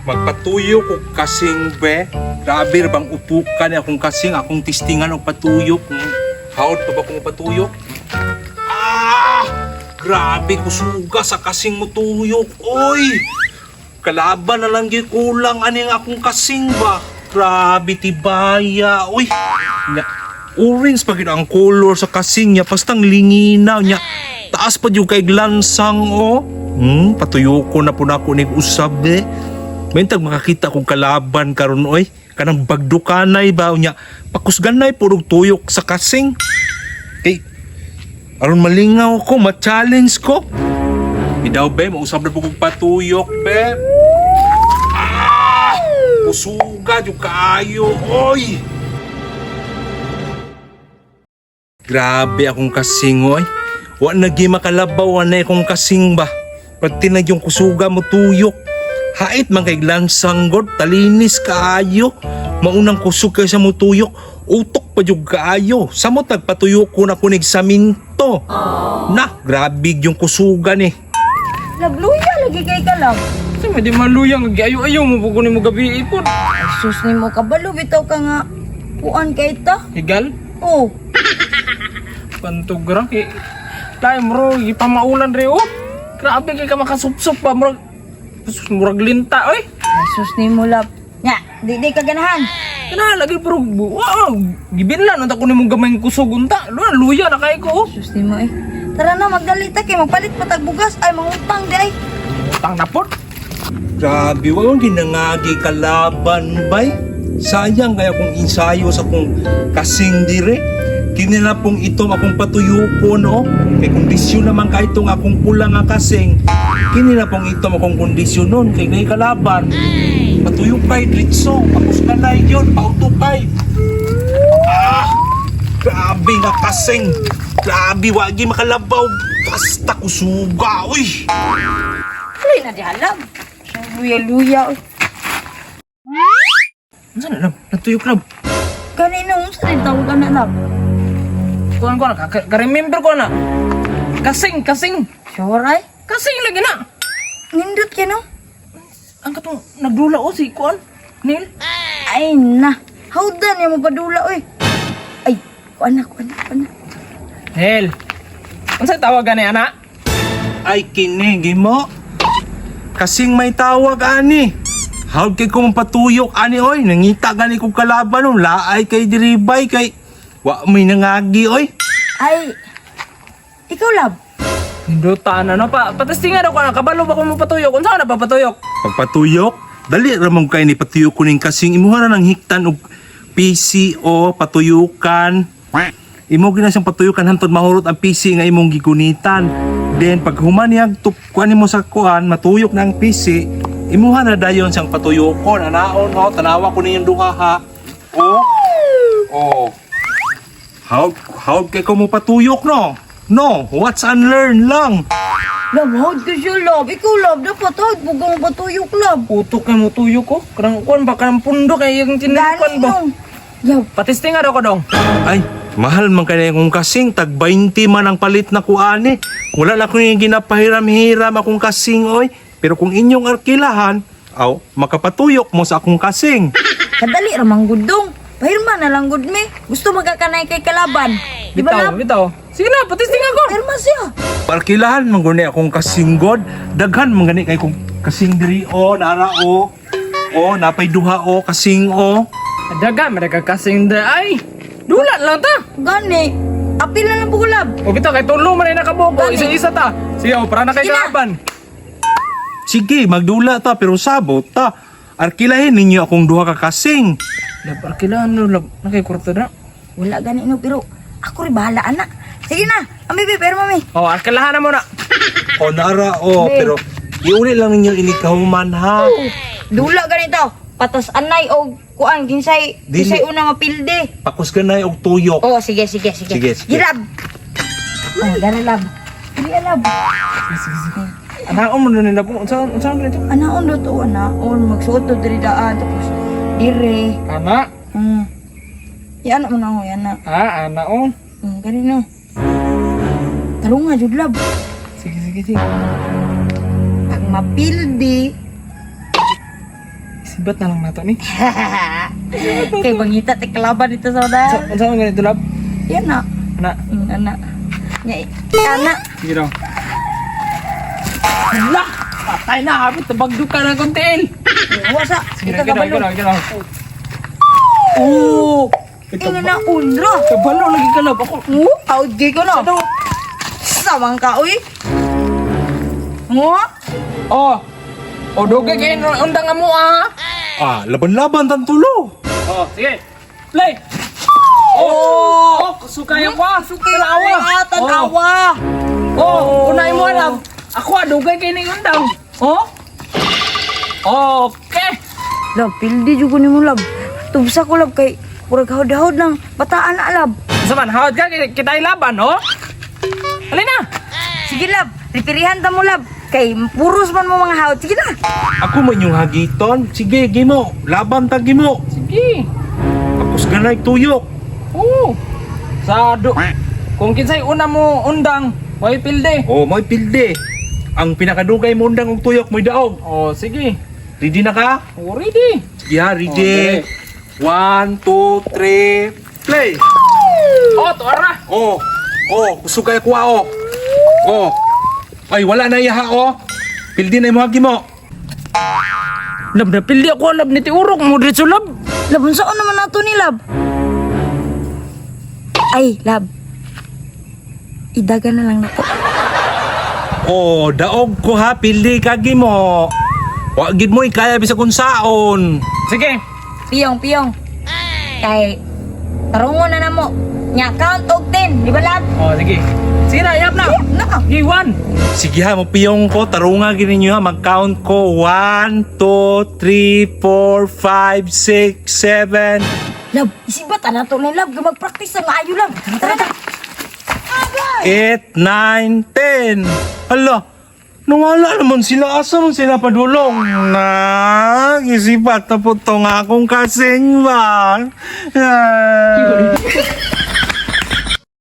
Magpatuyo ko kasing be. Grabe bang upukan akong kasing akong tistingan og patuyo kung haod pa ba kung patuyo? Grabe kusuga sa kasing mo tuyok. Oy! Kalaban na lang gyud kulang aning akong kasing ba. Grabe tibaya. Uy! Orange pa gid ang color sa kasing niya pastang linginaw niya. Taas pa jud kay glansang oh. Patuyo ko na po na ako ning usab eh. Mentag makakita kong kalaban karon oy. Kanang bagdukanay ba niya. Pakusganay purog tuyok sa kasing. Kay aron malingaw ko, ma-challenge ko. Idaw be, mausap na po kong patuyok be. Kusuga yung kaayo, oy. Grabe akong kasing oy. Wa nagi makalabaw na akong kasing ba. Pati na yung kusuga mo tuyok. Hait man kay glansang god, talinis kaayo. Maunang kusog kay sa mo tuyok, utok pa yung kaayo. Samot nagpatuyok ko na kunig sa minto. Na, grabe yung kusugan eh. Nagluya lagi kay kalab. Sa di maluyang ayo-ayo mo pukunin mo gabi ipon. Sus ni mo kabalo bitaw ka nga. Puan kay ta. Higal? Oh, Pantugra kay tayo bro, ipamaulan re oh. Grabe kay ka makasupsup pa bro. Murag linta oy. sus ni mo lab. Nya, di ka ganahan. Kana lagi bro. Wow, gibinlan unta kunin mo gamay kusog unta. Luya na kay ko. Sus ni mo eh. Tara na magdalita kay magpalit patag bugas ay mangutang di ay. Utang na pot. Grabe, wag ginangagi kalaban bay. Sayang kaya kung ensayo sa kung kasing dire. Kini na pong itom akong patuyo ko no. Kay kondisyon naman ka itong akong pula nga kasing. Kini na pong itom akong kondisyon nun kay nay kalaban. Patuyo kay Dritso. Tapos ka na yun, pautupay. Grabe nga kasing. Grabe, wagi makalabaw. Basta kusuga, uy. Alay na di alam. Luya-luya. Saan na? Natuyok na. Kanino unsa din tawag ka na lab? Kuan ko na, ka-remember ko na. Kasing. Sure ay. Kasing lagi na. Nindot ka no? Ang katong nagdula o si Kuan. Neil. Ay na. Hawdan niya mo padula oy. Ay, kuan na. Neil. Ano sa'yo tawag gani, anak? Ay, kinigi mo. Kasing may tawag, ani. Hawag kay kong patuyok, ani, oy. Nangita gani kong kalaban, no. Laay kay diribay, kay... Wa, may nangagi, oy. Ay, ikaw lab. Hindutan na pa. Patastingan ako na. Kabalo ba kung mapatuyok? Kung saan na papatuyok? Pagpatuyok, dali ramang kay ni patuyok ko ning kasing. Imuha na ng hiktan og PCO, patuyukan. Imo gina siyang patuyukan hantod mahurot ang PC nga imong gigunitan. Then pag human niyag kuan nimo sa kuan, matuyok na ang PC. Imuha na dayon siyang patuyokon. Anaon ho, tanawa ko ninyong duha ha. Oh. How kay ko mo patuyok no? No, what's unlearn lang. Lab, hawd ka siya lab. Ikaw lab, dapat hawd bugang patuyok lab. Putok na mo tuyok ko. Karang kuan ba? Karang pundo kay yung tinukuan ba? nung. Lab, Patistingan ako dong. Ay, mahal man kaya kong kasing, tag 20 man ang palit na kuani. Wala na akong ginapahiram-hiram akong kasing, oy. Pero kung inyong arkilahan, makapatuyok mo sa akong kasing. kadali ramang gudong. Pahirma na lang gud me. Gusto magkakanay kay kalaban. Di ba lab? Bitaw. Sige na, patistingan ko. Pahirma siya. Arkilahan, mangguni akong kasing god. Daghan, manggani kay kong kasing diri, nara, napay duha, kasing, Daga, mereka kasing da ay. Dulat lang ta. Gani. Apil na lang buko lab. O bitaw, kay tulong man na nakabobo. Gani. Isa-isa ta. Sige, para na kay Sige na. kalaban. Sige, magdula ta, pero sabot ta. Arkilahin ninyo akong duha ka kasing. Lab, arkilahan no, lab. Nakikwarto na. Wala gani no, pero ako rin bahala anak. Sige na. Ambi, pero mami. O, arkilahan na muna. Nara, Be. pero iuli lang ninyo inikahuman, ha? Dula ganito. Patas anay o kuan ginsay una mapilde. Pakusganay og tuyok. Oh, sige. Sige. Girab. Oh, dara lab. Dili lab. Anaon mo na nila po. Saan ganito? Anaon do to, anaon magsuot do diri daan tapos dire. Ana. Yan mo na ho, yan na. Anaon. Ganino. Talunga jud lab. Sige. Pag mapildi, Sibat na lang nato ni. Kay bangita ti kalaban dito sa udah. Unsa man ganito lab? Yan na. Na. Anak. Nya anak. Sige raw. Hala! Patay na habit tabagdo ka na kontel. Wasa. Sige Ito na, kabalo. ginaw. Oh! Tingnan na undra. Kabalo lagi ka lab ako. Out gay ko na. Samang ka uy. Mo? Oh. O dugay kay undang mo ah. Laban-laban tan tulo. Oh, sige. Play. Oh, sukaya pa. Tanawa. Tanawa. Oh, unay mo alam. Ako dugay kay ni undang. Oh. Okay. Lab, pildi juga ni mo lab. Tubsa ko lab kay purag hawd-hawd ng bataan na lab. Saman, hawad ka kita laban, oh. Halina. Sige lab, ripirihan ta mo lab. Kay puros man mo mga hawd. Sige na. Ako man yung hagiton. Sige, gimo. Laban ta gimo. Sige. Tapos ganay tuyok. Oh. Sado. Kung kinsay una mo undang, way pilde. Oh, may pilde. Ang pinakadugay mo undang og tuyok mo'y daog. Oh, sige. Ready na ka? Oh, ready. Sige ha, ready. 1, 2, 3, play. Oh, tuara. Oh, gusto kayo kuha, oh. Oh. Ay, wala na iyaha, oh. Pildi na yung mga gimo. Lab na pildi ako, lab ni tiurok mo diretso lab. Lab, saan naman nato ni lab? Ay, lab. Idaga na lang nato. Oh, daog ko ha, pildi ka gimo. Wagid mo ikaya bisa kung saon. Sige. Piyong. Kay, tarungon na mo. Nya, count og 10. Di ba lab? Oh, sige. Sige na, yap na. Na. Iwan. Sige ha, mapiyong ko, tarunga gini nyo ha, mag-count ko. 1, 2, 3, 4, 5, 6, 7. Lab, isibatan na to ni lab. Mag-practice na maayo lab. Tara na. 8, 9, 10. Hala, nawala naman sila. Asa man sila padulong? Isipat na po itong akong kasing ba?